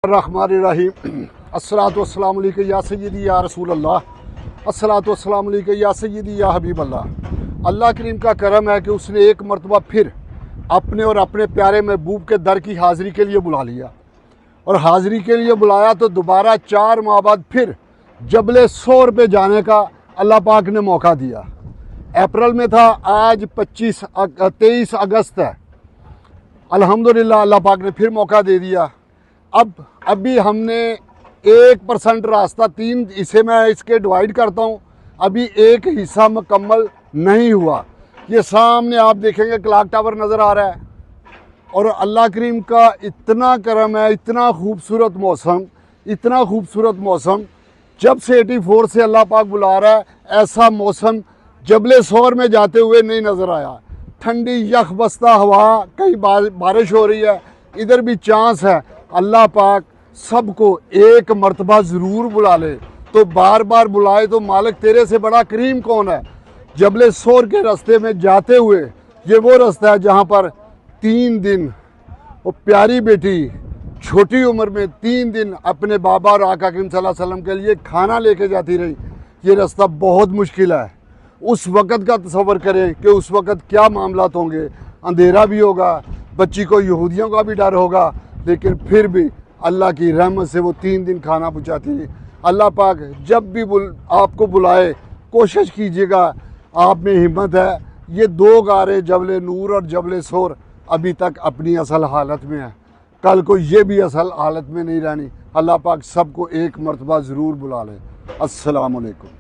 रहीम अस्सलातु वस्सलामु अलैका या सय्यदी या रसूल अल्लाह, अस्सलातु वस्सलामु अलैका या सय्यदी या हबीब अल्लाह। अल्लाह करीम का करम है कि उसने एक मरतबा फिर अपने और अपने प्यारे महबूब के दर की हाज़िरी के लिए बुला लिया, और हाज़िरी के लिए बुलाया तो दोबारा 4 माह बाद फिर जबले सोर पे जाने का अल्लाह पाक ने मौका दिया। अप्रैल में था, आज 23 अगस्त है। अल्हम्दुलिल्लाह अल्लाह पाक ने फिर मौका दे दिया। अभी हमने 1% रास्ता 3 हिस्से में इसके डिवाइड करता हूँ, अभी एक हिस्सा मुकम्मल नहीं हुआ। ये सामने आप देखेंगे क्लॉक टावर नज़र आ रहा है, और अल्लाह करीम का इतना करम है, इतना खूबसूरत मौसम, इतना खूबसूरत मौसम। जब से 84 से अल्लाह पाक बुला रहा है, ऐसा मौसम जबले सोर में जाते हुए नहीं नज़र आया। ठंडी यख बस्ता हवा, कहीं बारिश हो रही है, इधर भी चांस है। अल्लाह पाक सबको एक मर्तबा ज़रूर बुला ले, तो बार बार बुलाए तो मालिक तेरे से बड़ा करीम कौन है। जबले सोर के रास्ते में जाते हुए, ये वो रास्ता है जहाँ पर 3 दिन वो प्यारी बेटी छोटी उम्र में 3 दिन अपने बाबा और आका करीम सल्लल्लाहु अलैहि वसल्लम के लिए खाना लेके जाती रही। ये रास्ता बहुत मुश्किल है। उस वक़्त का तसव्वुर करें कि उस वक़्त क्या मामलात होंगे। अंधेरा भी होगा, बच्ची को यहूदियों का भी डर होगा, लेकिन फिर भी अल्लाह की रहमत से वो 3 दिन खाना पहुँचाती है। अल्लाह पाक जब भी आपको बुलाए, कोशिश कीजिएगा, आप में हिम्मत है। ये 2 गारे जबले नूर और जबले सोर अभी तक अपनी असल हालत में है, कल को ये भी असल हालत में नहीं रहनी। अल्लाह पाक सबको एक मरतबा ज़रूर बुला ले। अस्सलामु अलैकुम।